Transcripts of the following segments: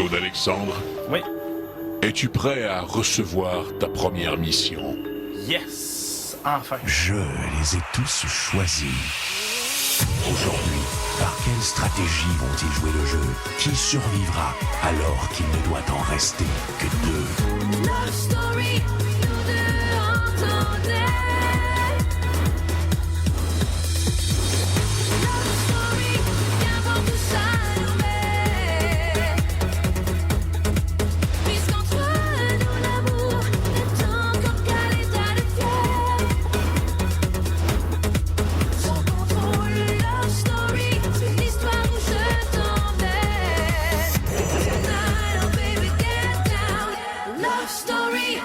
Claude Alexandre, Oui. es-tu prêt à recevoir ta première mission? Yes! Enfin. Je les ai tous choisis. Aujourd'hui, par quelle stratégie vont-ils jouer le jeu? Qui survivra alors qu'il ne doit en rester que deux? Love story, nous deux entendez. Love story, viens voir tout ça nous met. Puisqu'entre nous l'amour est encore qu'à l'état de fièvre. Sans contrôle, love story, c'est une histoire où je t'emmène. Tonight, oh baby, get down. Love story.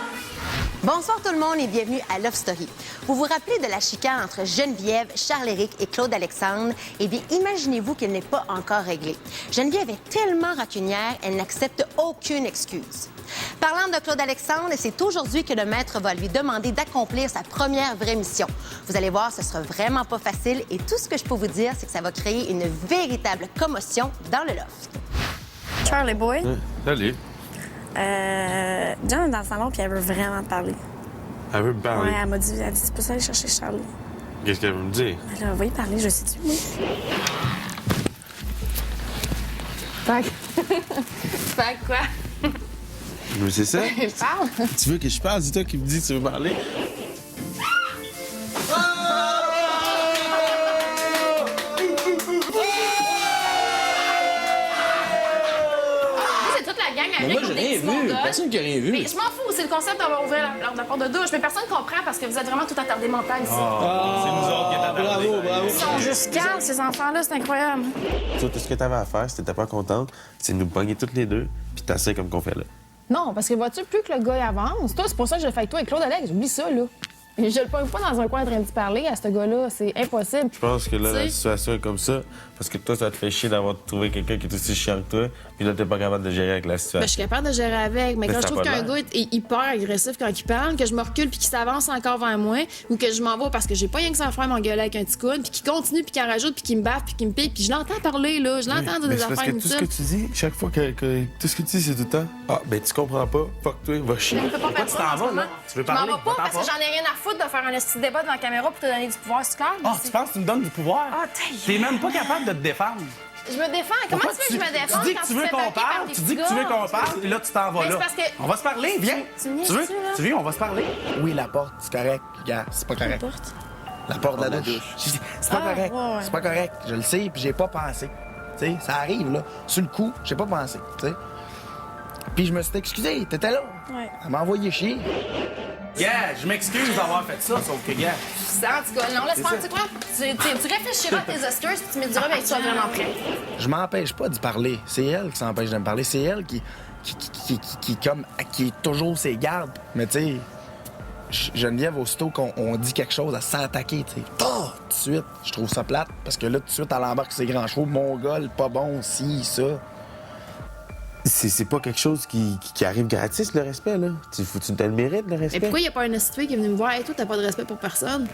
Bonsoir tout le monde et bienvenue à Love Story. Vous vous rappelez de la chicane entre Geneviève, Charles-Éric et Claude Alexandre? Eh bien, imaginez-vous qu'elle n'est pas encore réglée. Geneviève est tellement rancunière, elle n'accepte aucune excuse. Parlant de Claude Alexandre, c'est aujourd'hui que le maître va lui demander d'accomplir sa première vraie mission. Vous allez voir, ce sera vraiment pas facile et tout ce que je peux vous dire, c'est que ça va créer une véritable commotion dans le loft. Charlie Boy, Salut. John est dans le salon puis elle veut vraiment te parler. Elle veut me parler. Ouais, elle dit, tu peux aller chercher Charlie. Qu'est-ce qu'elle veut me dire? Elle va y parler, je sais-tu, oui. Fait quoi? Mais c'est ça? Parle. Tu veux que je parle? C'est toi qui me dis que tu veux parler? C'est toute la gang avec Moi, j'ai des rien petits vu. mongols. Personne qui a rien vu. Mais je m'en fous, c'est le concept d'avoir ouvert la porte de douche. Mais personne comprend parce que vous êtes vraiment tout attardé mental ici. C'est nous autres qui est attardés. Bravo, bravo. Ils sont juste calmes, ces enfants-là, c'est incroyable. Toi, tout ce que t'avais à faire, si t'étais pas contente, c'est de nous pogner toutes les deux, puis t'asseoir comme qu'on fait là. Non, parce que vois-tu, plus que le gars il avance, toi, c'est pour ça que je le fais avec toi et Claude Alex. Oublie ça, là. Et je le pogne pas dans un coin en train de parler à ce gars-là. C'est impossible. Je pense que là, la Tu sais- situation est comme ça, parce que toi, ça te fait chier d'avoir trouvé quelqu'un qui est aussi chiant que toi, puis là, t'es pas capable de gérer avec la Ben, je situation. suis capable de gérer avec, mais Mais quand je ça trouve a pas qu'un l'air. gars est hyper agressif quand il parle, que je me recule puis qu'il s'avance encore vers moi, ou que je m'en vais parce que j'ai pas rien que ça à faire m'engueuler avec un petit coude, puis qu'il continue, puis qu'il en rajoute, puis qu'il me baffe, puis qu'il me pique, puis je l'entends parler, là. Je l'entends dire Mais des c'est parce affaires que tout ce que inutiles. tu dis, chaque fois que tout ce que tu dis, c'est tout le temps « Ah, ben tu comprends pas, fuck toi, va chier. Je peux pas faire tu ça t'en en ce vas, moment. là? Tu veux Je m'en parler? vais pas Va-t'en parce que pas. j'en ai rien à foutre de faire un esti de débat devant la caméra pour te donner du pouvoir, c'est clair? Ah, tu penses que tu me donnes du pouvoir? Ah, ta T'es gueule. même pas capable de te défendre. Je me défends. Comment Pourquoi tu veux que je me défende Tu dis quand que tu veux te fais qu'on baquer par parle, des tu dis que petits tu veux gars? qu'on parle, et là, tu t'en vas Mais là. c'est parce que- On va se parler, viens. Tu me Tu veux? niaises-tu, là? Tu veux, on va se parler? Oui, la porte, c'est correct. Regarde, c'est pas correct. La porte de la douche. C'est pas correct. ouais, ouais. C'est pas correct. Je le sais, puis j'ai pas pensé. Tu sais, ça arrive, là. Sur le coup, j'ai pas pensé, tu sais. Puis je me suis excusé, t'étais là. Ouais. Elle m'a envoyé chier. Yeah, je m'excuse d'avoir fait ça, sauf que, gars. En tout cas, non, laisse faire, tu sais quoi? Tu réfléchiras à tes excuses, puis tu me diras, ben, tu sois vraiment prêt. Je m'empêche pas d'y parler. C'est elle qui s'empêche de me parler. C'est elle qui est toujours ses gardes. Mais tu sais, Geneviève, aussitôt qu'on dit quelque chose, elle se sent attaquer, tu sais. Tout de suite, je trouve ça plate. Parce que là, tout de suite, elle embarque ses grands chevaux. Mongol, pas bon, si, ça. C'est pas quelque chose qui arrive gratis, le respect, là. Faut que tu te le mérites, le respect. Mais pourquoi il n'y a pas un institué qui est venu me voir? Hey, toi, t'as pas de respect pour personne.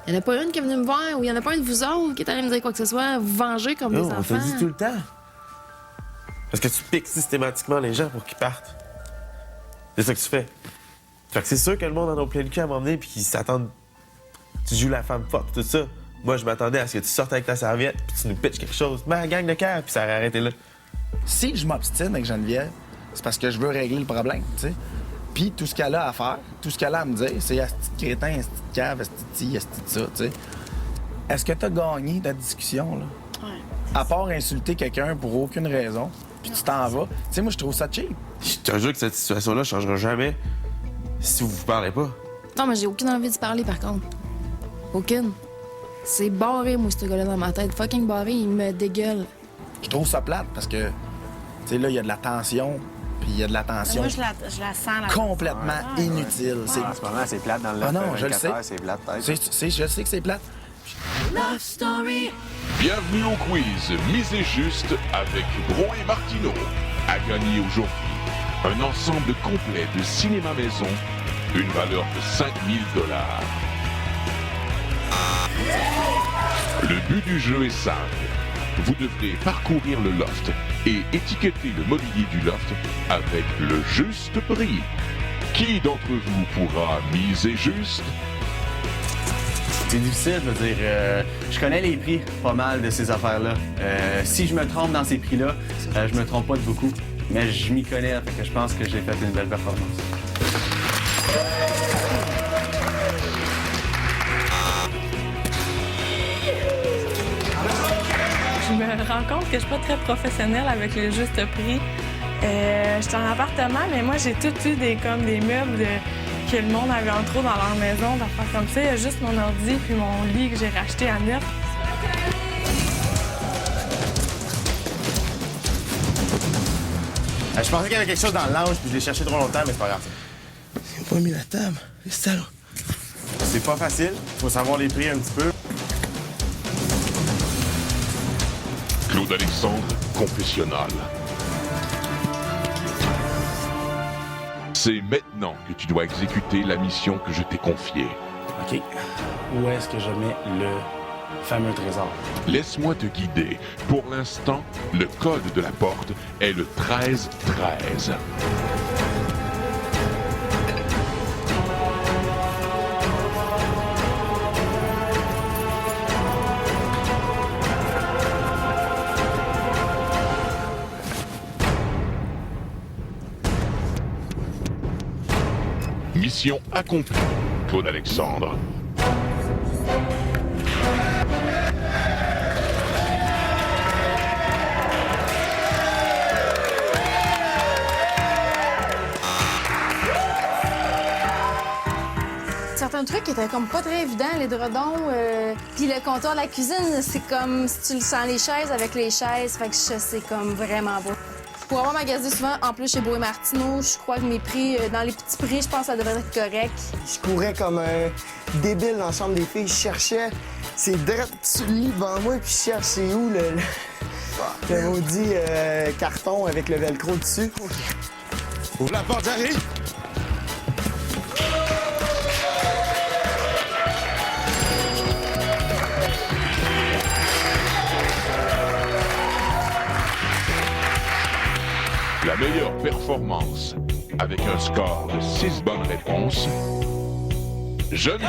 Il n'y en a pas une qui est venue me voir, ou il n'y en a pas un de vous autres qui est allé me dire quoi que ce soit, vous venger comme Non, des on te enfants. le dit tout le temps. Parce que tu piques systématiquement les gens pour qu'ils partent. C'est ça que tu fais. Fait que c'est sûr que le monde en a plein le cul à m'emmener puis qu'ils s'attendent. Tu joues la femme forte, tout ça. Moi, je m'attendais à ce que tu sortes avec ta serviette puis tu nous pitches quelque chose. Ma gang de cœur, puis ça aurait arrêté là. Si je m'obstine avec Geneviève, c'est parce que je veux régler le problème, tu sais. Puis tout ce qu'elle a à faire, tout ce qu'elle a à me dire, c'est asti de crétin, asti de cave, asti de ci, asti de ça, tu sais. Est-ce que t'as gagné ta discussion, là? Ouais. À part insulter quelqu'un pour aucune raison, puis tu t'en vas. Tu sais, moi, je trouve ça cheap. Je te jure que cette situation-là changera jamais si vous vous parlez pas. Non, mais j'ai aucune envie de parler, par contre. Aucune. C'est barré, moi, ce gars-là, dans ma tête. Fucking barré, il me dégueule. Je trouve ça plate parce que, tu sais, là, il y a de la tension, puis il y a de la tension Moi, je la sens, la complètement inutile. C'est... En ce moment, c'est plate dans le Ah non, loft, je le 24 sais. heures, c'est plate, peut-être. Je sais que c'est plate. Love story. Bienvenue au quiz Misez juste avec Bro et Martineau. À gagner aujourd'hui, un ensemble complet de cinéma maison, une valeur de 5000 $. Le but du jeu est simple. Vous devrez parcourir le loft et étiqueter le mobilier du loft avec le juste prix. Qui d'entre vous pourra miser juste? C'est difficile, je veux dire. Je connais les prix pas mal de ces affaires-là. Si je me trompe dans ces prix-là, je me trompe pas de beaucoup. Mais je m'y connais, fait que je pense que j'ai fait une belle performance. Je me rends compte que je suis pas très professionnelle avec le juste prix. Je suis en appartement, mais moi, j'ai tout eu des meubles que le monde avait en trop dans leur maison, d'affaires comme ça. Il y a juste mon ordi puis mon lit que j'ai racheté à neuf. Je pensais qu'il y avait quelque chose dans le lounge, puis je l'ai cherché trop longtemps, mais c'est pas grave. J'ai pas mis la table. Les salons. C'est pas facile, faut savoir les prix un petit peu. Claude Alexandre, confessionnal. C'est maintenant que tu dois exécuter la mission que je t'ai confiée. OK. Où est-ce que je mets le fameux trésor? Laisse-moi te guider. Pour l'instant, le code de la porte est le 1313. Mission accomplie, Claude Alexandre. Certains trucs étaient comme pas très évidents, les dredons. Puis le comptoir de la cuisine, c'est comme si tu le sens les chaises avec les chaises. Fait que c'est comme vraiment beau. Pour avoir magasiné souvent, en plus chez Beau et Martineau, je crois que mes prix, dans les petits prix, je pense que ça devrait être correct. Je courais comme un débile dans la chambre des filles. Je cherchais, c'est direct sur le lit devant moi, puis je cherche c'est où le maudit carton avec le velcro dessus. Ouvre la porte, j'arrive! La meilleure performance, avec un score de 6 bonnes réponses, Geneviève.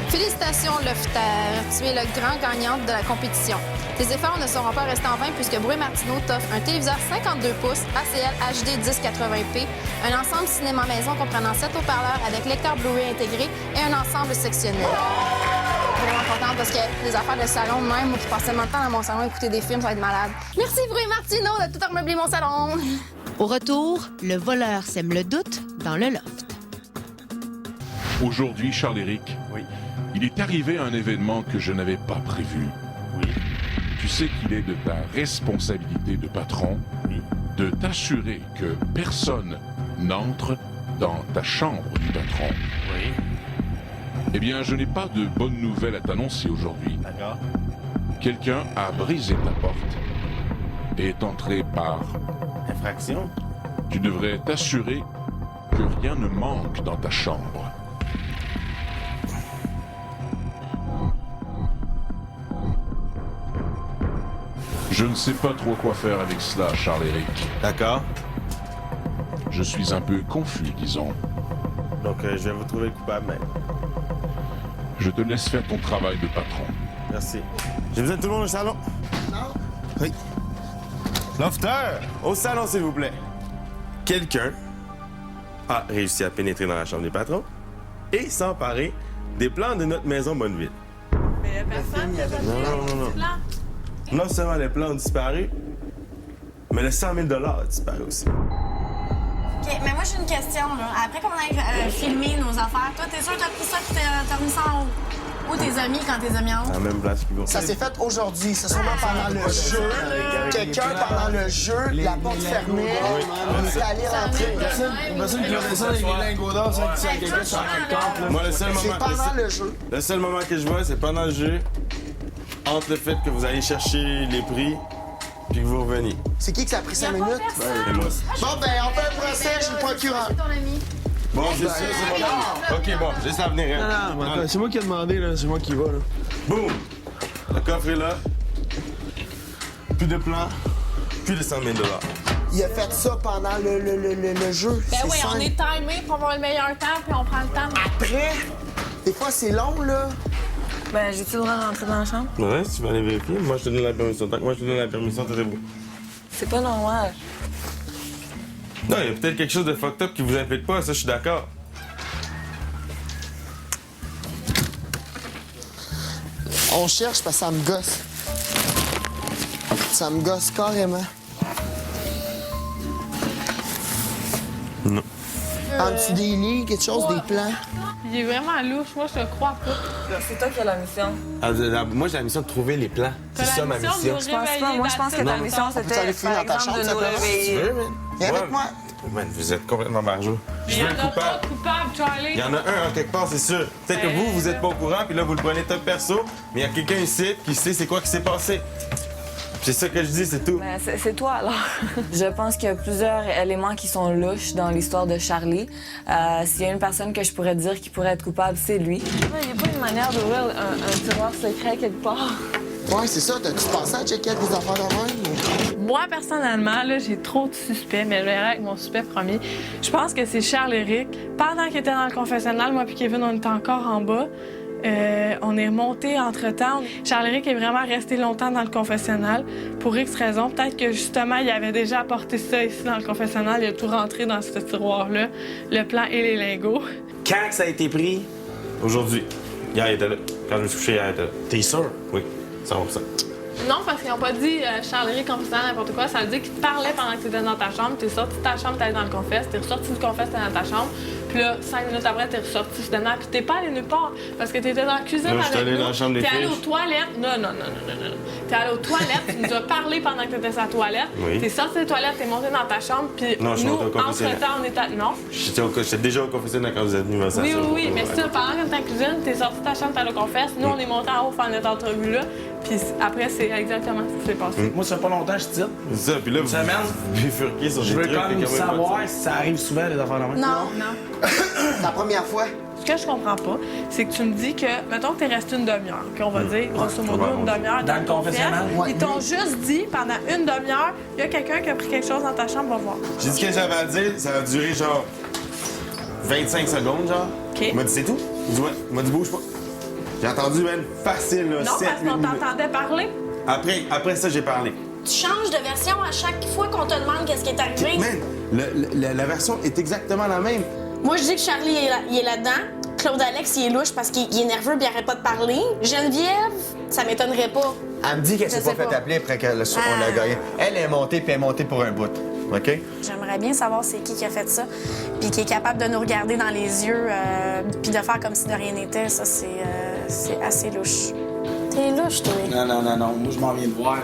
Félicitations, Lofter. Tu es le grand gagnant de la compétition. Tes efforts ne seront pas restés en vain puisque Brouet Martineau t'offre un téléviseur 52 pouces ACL HD 1080p, un ensemble cinéma maison comprenant 7 haut-parleurs avec lecteur Blu-ray intégré et un ensemble sectionnel. Je suis vraiment contente parce que les affaires de salon, même moi qui passe tellement de temps dans mon salon à écouter des films, ça va être malade. Merci Brouet Martineau de tout remeubler mon salon. Au retour, le voleur sème le doute dans le loft. Aujourd'hui, Charles-Éric, Oui. il est arrivé un événement que je n'avais pas prévu. Oui. Tu sais qu'il est de ta responsabilité de patron Oui. de t'assurer que personne n'entre dans ta chambre du patron. Oui. Eh bien, je n'ai pas de bonnes nouvelles à t'annoncer aujourd'hui. D'accord. Quelqu'un a brisé ta porte et est entré par... Infraction? Tu devrais t'assurer que rien ne manque dans ta chambre. Je ne sais pas trop quoi faire avec cela, Charles-Éric. D'accord. Je suis un peu confus, disons. Donc, je vais vous trouver le coupable, mais... Je te laisse faire ton travail de patron. Merci. J'ai besoin de tout le monde au salon. Non. Oui. Lofter! Au salon, s'il vous plaît. Quelqu'un a réussi à pénétrer dans la chambre des patrons et s'emparer des plans de notre maison Bonneville. Mais personne n'a Non. Non seulement les plans ont disparu, mais le 100 000 $ a disparu aussi. OK, mais moi, j'ai une question, là. Après qu'on ait filmé nos affaires, toi, t'es sûr que t'as pris ça et t'as remis ça en haut? Où tes amis quand tes amis en haut? À la même place qu'ils vont. Ça s'est fait aujourd'hui, c'est sûrement pendant le jeu. Quelqu'un pendant le jeu, la porte fermée, on est allé rentrer. Personne qui aurait ça avec les lingots d'or, ça, que quelqu'un s'en rend compte, là. Moi, le seul C'est moment... pendant le jeu. Le seul moment que je vois, c'est pendant le jeu, entre le fait que vous allez chercher les prix, puis que vous reveniez. C'est qui ça a pris 5 minutes? Et moi. Bon, ben, on fait un procès chez le procureur. C'est ton ami. Bon, c'est sûr, c'est mon OK, bon, juste à venir. Hein. Non, c'est moi qui ai demandé, là. C'est moi qui va, là. Boum! Le coffre est là. Plus de plan, plus de 100 000 $. Il a fait ça pendant le jeu. Ben c'est oui, on simple. est timé pour avoir le meilleur temps, puis on prend le temps. Après, des fois, c'est long, là. Ben, j'ai-tu le droit de rentrer dans la chambre? Ouais, si tu veux aller vérifier, moi je te donne la permission. Tant que moi je te donne la permission, c'est beau. C'est pas normal. Non, il y a peut-être quelque chose de fucked up qui vous implique pas, ça je suis d'accord. On cherche parce que ça me gosse. Ça me gosse carrément. Non. En dessous des lits, quelque chose, des plans. Il est vraiment louche, moi je te crois pas. C'est toi qui as la mission. Moi j'ai la mission de trouver les plans. C'est T'as ça la ma mission de mission. nous Je pense pas. réveiller Moi, je pense que ta dans mission, le temps. Vous allez c'était, finir par dans ta exemple, chambre, de nous simplement. réveiller. Viens avec moi. Man, vous êtes complètement barjot. Il y en a pas de coupable, Charlie. Il y en a un en quelque part, c'est sûr. Peut-être que vous êtes pas au courant, puis là, vous le prenez top perso, mais il y a quelqu'un ici qui sait c'est quoi qui s'est passé. C'est ça que je dis, c'est tout. Ben, c'est toi, alors. Je pense qu'il y a plusieurs éléments qui sont louches dans l'histoire de Charlie. S'il y a une personne que je pourrais dire qui pourrait être coupable, c'est lui. Il n'y a pas une manière d'ouvrir un tiroir secret quelque part. Ouais, c'est ça. T'as-tu pensé à checker des affaires de même? Moi, personnellement, là, j'ai trop de suspects, mais je verrai avec mon suspect premier. Je pense que c'est Charles-Éric. Pendant qu'il était dans le confessionnal, moi et Kevin, on était encore en bas. On est remonté entre-temps. Charles-Éric est vraiment resté longtemps dans le confessionnal pour X raisons. Peut-être que, justement, il avait déjà apporté ça ici dans le confessionnal. Il a tout rentré dans ce tiroir-là, le plan et les lingots. Quand que ça a été pris? Aujourd'hui. Hier, il était là. Quand je me suis couché, hier, il était là. T'es sûr? Oui, 100%. Non, parce qu'ils n'ont pas dit Charles-Éric confessionnal n'importe quoi. Ça veut dire qu'ils te parlaient pendant que tu étais dans ta chambre. Tu es sorti de ta chambre, tu allé dans le confesse. Tu es ressorti du confesse, tu dans ta chambre. Puis là, 5 minutes après, tu es ressorti soudainement. Puis t'es pas allé nulle part parce que tu étais dans la cuisine Non, avec j'étais allé nous. dans la chambre des T'es allé filles. aux toilettes. Non. T'es allé aux toilettes. Tu nous as parlé pendant que tu étais à la toilette. Oui. T'es sorti des toilettes, t'es monté dans ta chambre. Puis Non, je suis nous, monté au confessionnal. entre-temps, on était. Non. J'étais déjà au confessionnel quand vous êtes venus, ça. Oui, mais ça, pendant que t'es en cuisine, t'es sorti de ta chambre, t'es allé au confesse. Nous, on est monté en haut faire notre entrevue-là. Puis après, c'est exactement ce qui s'est passé. Moi, ça fait pas longtemps que je tire. C'est ça, puis là, vous Semaine. bifurquez sur Je des veux trucs. quand même puis comment savoir pas de si ça arrive souvent, les affaires de même. Non. C'est la première fois. Ce que je comprends pas, c'est que tu me dis que, mettons que t'es resté une demi-heure, qu'on va dire, grosso modo, une demi-heure Dans le confessionnal? confessionnal. Ils t'ont juste dit, pendant une demi-heure, il y a quelqu'un qui a pris quelque chose dans ta chambre, va voir. J'ai dit ce que j'avais à dire, ça a duré genre 25 secondes, genre. OK. Il m'a dit c'est tout. Il dit ouais. Il m'a dit bouge pas. J'ai entendu, man, facile, là, Non, 7 parce qu'on minutes. t'entendait parler. Après ça, j'ai parlé. Tu changes de version à chaque fois qu'on te demande qu'est-ce qui est arrivé. Man, la version est exactement la même. Moi, je dis que Charlie il est là-dedans. Claude-Alex, il est louche parce qu'il est nerveux et il arrête pas de parler. Geneviève, ça m'étonnerait pas. Elle me dit qu'elle Je s'est sais pas fait pas. appeler après qu'on a gagné. Elle est montée, puis elle est montée pour un bout. OK? J'aimerais bien savoir c'est qui a fait ça, puis qui est capable de nous regarder dans les yeux, puis de faire comme si de rien n'était. Ça, c'est assez louche. T'es louche, toi. Non. Moi, je m'en viens de voir. Là.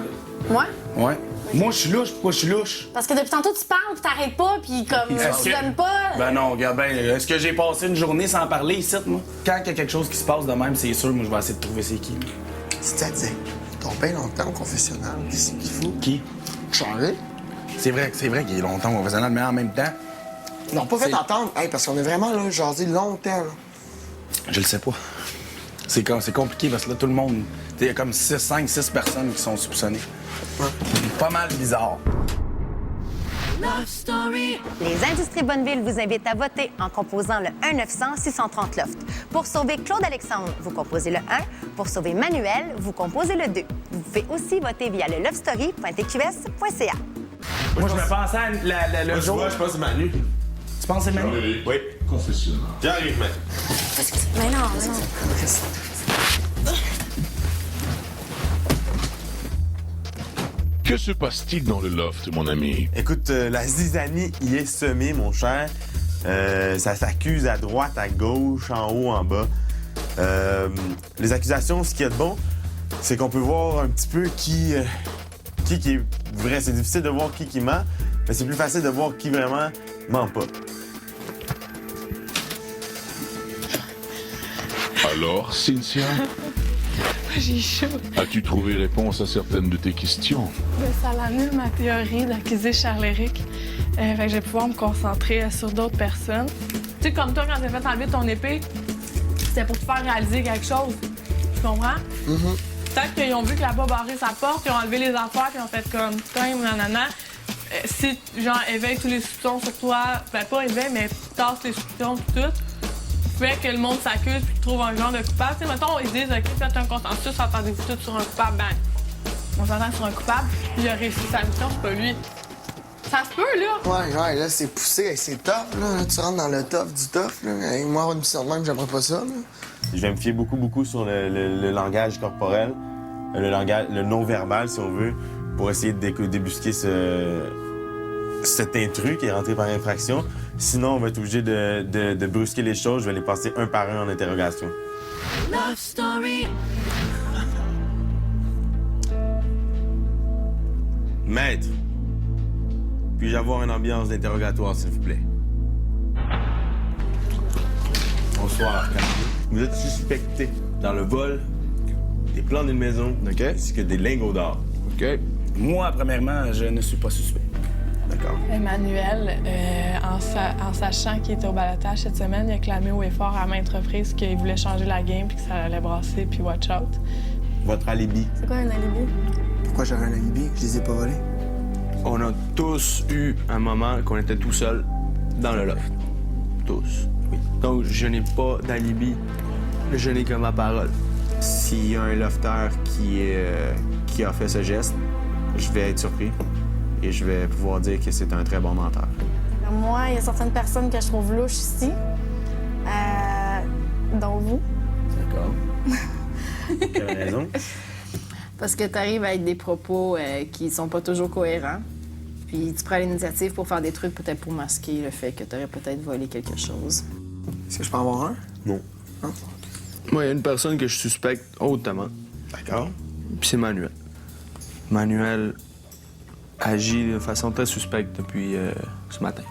Moi? Ouais. Moi, je suis louche. Pourquoi je suis louche? Parce que depuis tantôt, tu parles, puis t'arrêtes pas, puis comme Est-ce tu que- donnes pas. Ben non, regarde bien. Est-ce que j'ai passé une journée sans parler ici, moi? Quand il y a quelque chose qui se passe de même, c'est sûr, moi, je vais essayer de trouver c'est qui. C'est-à-dire, ils bien longtemps au confessionnal. Qu'est-ce qu'il faut? Qui? Changer? C'est vrai qu'il est longtemps au confessionnal, mais en même temps, Ils l'ont pas fait entendre, hey, parce qu'on est vraiment là, jasé longtemps. Là. je le sais pas. C'est compliqué parce que là, tout le monde. Il y a comme 5, 6 personnes qui sont soupçonnées. Pas mal bizarre. Les Industries Bonneville vous invitent à voter en composant le 1-900-630-LOFT. Pour sauver Claude Alexandre, vous composez le 1. Pour sauver Manuel, vous composez le 2. Vous pouvez aussi voter via le lovestory.tqs.ca. Moi, je me pensais à le Moi, jour. je pense que c'est Manu. Tu penses que c'est Manu? Oui. Confessionnal. J'arrive, man. Mais non. Que se passe-t-il dans le loft, mon ami? Écoute, la zizanie y est semée, mon cher. Ça s'accuse à droite, à gauche, en haut, en bas. Les accusations, ce qu'il y a de bon, c'est qu'on peut voir un petit peu qui est vrai. C'est difficile de voir qui ment, mais c'est plus facile de voir qui vraiment ment pas. Alors, Cynthia, J'ai chaud. as-tu trouvé réponse à certaines de tes questions? Mais ça l'annule ma théorie d'accuser Charles-Éric. Fait que je vais pouvoir me concentrer sur d'autres personnes. Tu sais, comme toi, quand t'as fait enlever ton épée, c'était pour te faire réaliser quelque chose. Tu comprends? Peut-être qu'ils ont vu que la pas barré sa porte, ils ont enlevé les affaires, puis ils ont fait comme, quand nanana. Si, genre, éveille tous les soupçons sur toi, ben pas éveille, mais tasse les soupçons, tout. Fait que le monde s'accuse puis trouve un genre de coupable. Tu sais, mettons, ils disent, OK, faites un consensus, entendez-vous tous sur un coupable, bang. On s'entend sur un coupable, puis il a réussi sa mission, c'est pas lui. Ça se peut, là. Ouais, là, c'est poussé, c'est tough, là. Tu rentres dans le tough du tough, là. Hey, moi, avoir une mission de même, j'aimerais pas ça, là. Je vais me fier beaucoup sur le langage corporel, le non-verbal, si on veut, pour essayer de débusquer cet intrus qui est rentré par infraction. Sinon, on va être obligé de brusquer les choses. Je vais les passer un par un en interrogation. Love Story. Maître, puis-je avoir une ambiance d'interrogatoire, s'il vous plaît? Bonsoir, Camille. Vous êtes suspecté dans le vol des plans d'une maison ainsi que des lingots d'or. OK. Moi, premièrement, je ne suis pas suspect. D'accord. Emmanuel, en sachant qu'il était au balotage cette semaine, il a clamé haut et fort à maintes reprises qu'il voulait changer la game puis que ça allait brasser puis watch out. Votre alibi? C'est quoi un alibi? Pourquoi j'aurais un alibi? Je les ai pas volés. On a tous eu un moment qu'on était tout seul dans le loft. Tous. Oui. Donc, je n'ai pas d'alibi. Je n'ai que ma parole. S'il y a un lofter qui a fait ce geste, je vais être surpris et je vais pouvoir dire que c'est un très bon menteur. Moi, il y a certaines personnes que je trouve louches ici, dont vous. D'accord. Quelle raison? Parce que tu arrives avec des propos qui sont pas toujours cohérents. Puis tu prends l'initiative pour faire des trucs peut-être pour masquer le fait que tu aurais peut-être volé quelque chose. Est-ce que je peux en avoir un? Non. Non? Moi, il y a une personne que je suspecte hautement. D'accord. Puis c'est Manuel. Manuel agit de façon très suspecte depuis ce matin.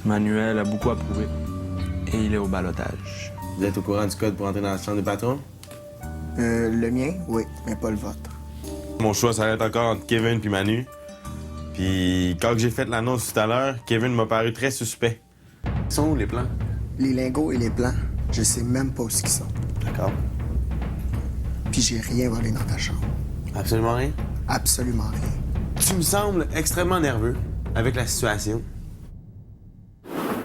Manuel a beaucoup approuvé et il est au balotage. Vous êtes au courant du code pour entrer dans la chambre des patrons? Le mien, oui, mais pas le vôtre. Mon choix s'arrête encore entre Kevin puis Manu. Puis quand j'ai fait l'annonce tout à l'heure, Kevin m'a paru très suspect. Ils sont où les plans? Les lingots et les plans, je sais même pas où ils sont. D'accord. Puis j'ai rien volé dans ta chambre. Absolument rien? Absolument rien. Tu me sembles extrêmement nerveux avec la situation.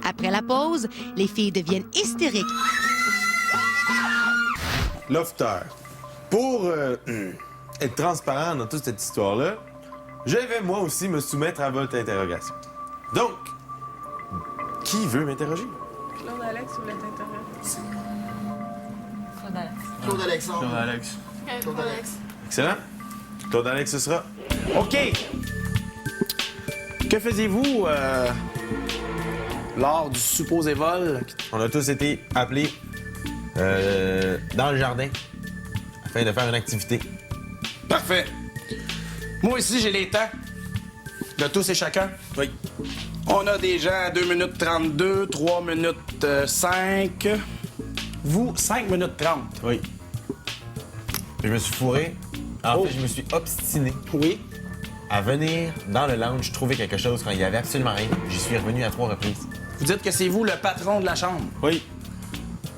Après la pause, les filles deviennent hystériques. Lofter, pour être transparent dans toute cette histoire-là, je vais moi aussi me soumettre à votre interrogation. Donc, qui veut m'interroger? Claude Alex voulait t'interroger. Claude Alex. Claude Alexandre. Claude Alex. Claude Alex. Excellent. Claude Alex, ce sera. OK. Que faisiez-vous lors du supposé vol? On a tous été appelés dans le jardin afin de faire une activité. Parfait. Moi aussi, j'ai les temps de tous et chacun. Oui. On a des gens à 2 minutes 32, 3 minutes 5. Vous, 5 minutes 30. Oui. Je me suis fourré. En fait, je me suis obstiné. Oui. À venir dans le lounge trouver quelque chose quand il y avait absolument rien. J'y suis revenu à 3 reprises. Vous dites que c'est vous le patron de la chambre. Oui.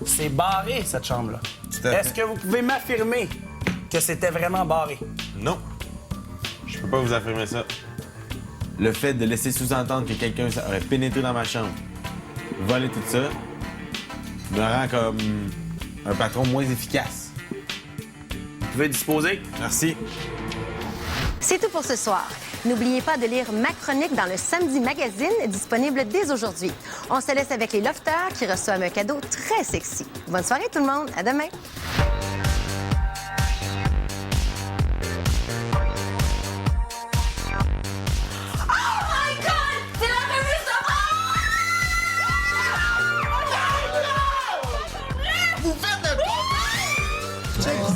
C'est barré, cette chambre-là. Tout à fait. Est-ce que vous pouvez m'affirmer que c'était vraiment barré? Non. Je peux pas vous affirmer ça. Le fait de laisser sous-entendre que quelqu'un aurait pénétré dans ma chambre, volé tout ça, me rend comme un patron moins efficace. Vous pouvez disposer. Merci. C'est tout pour ce soir. N'oubliez pas de lire ma chronique dans le Samedi Magazine, disponible dès aujourd'hui. On se laisse avec les lofters qui reçoivent un cadeau très sexy. Bonne soirée tout le monde. À demain.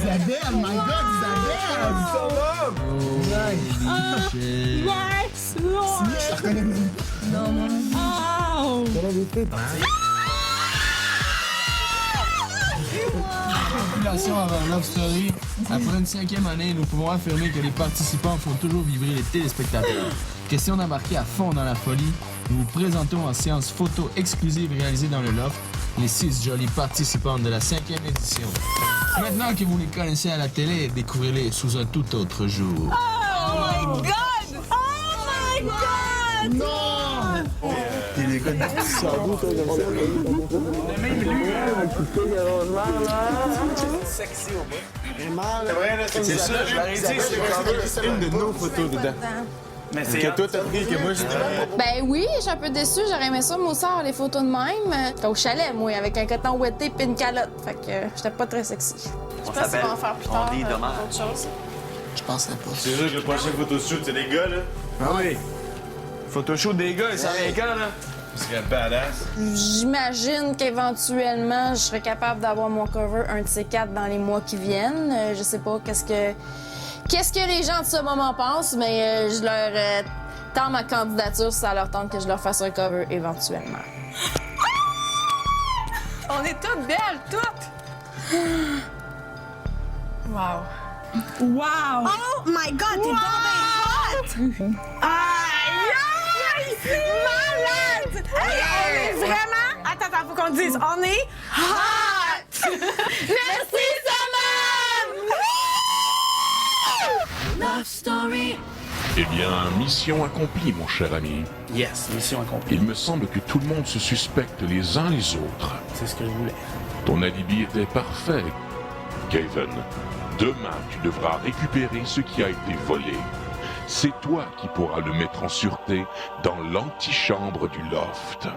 Isabelle, my God, Isabelle! Max! Je la reconnais même. Oh! Population avant Love Story. Après une 5e année, nous pouvons affirmer que les participants font toujours vibrer les téléspectateurs. Question d'embarquer à fond dans la folie, nous vous présentons en séance photo exclusive réalisée dans le loft les 6 jolis participants de la 5e édition. Maintenant que vous les connaissez à la télé, découvrez-les sous un tout autre jour. Oh my God! Oh my God! Non! T'es les gars de cerveau, toi, comme ça. On a même lu sexy au bout. Vraiment, C'est vrai, là, c'est ça, je l'aurais dit, c'est une de nos photos dedans. Mais c'est que toi, t'as pris, que moi, j'ai pris. Ben oui, je suis un peu déçue. J'aurais aimé ça, moi aussi, avoir les photos de même. J'étais au chalet, moi, avec un coton ouetté et une calotte. Fait que j'étais pas très sexy. Je sais pas si on va en faire plus tard autre chose. Je penserais pas. C'est sûr que le prochain photoshoot, c'est les gars, là. Ah oui. Photoshoot des gars, ça vient quand, là? Ce serait badass. J'imagine qu'éventuellement, je serais capable d'avoir mon cover un de ces 4 dans les mois qui viennent. Je sais pas qu'est-ce que les gens de ce moment pensent, mais je leur tends ma candidature si ça leur tente que je leur fasse un cover éventuellement. On est toutes belles, toutes! Wow. Wow! Oh my God, t'es donc bien hot! Aïe! Malade! Hey, on est vraiment... Attends, faut qu'on dise. On est hot! Merci, Simone! Love Story. Eh bien, mission accomplie, mon cher ami. Yes, mission accomplie. Il me semble que tout le monde se suspecte les uns les autres. C'est ce que je voulais. Ton alibi était parfait, Kevin. Demain, tu devras récupérer ce qui a été volé. C'est toi qui pourras le mettre en sûreté dans l'antichambre du loft.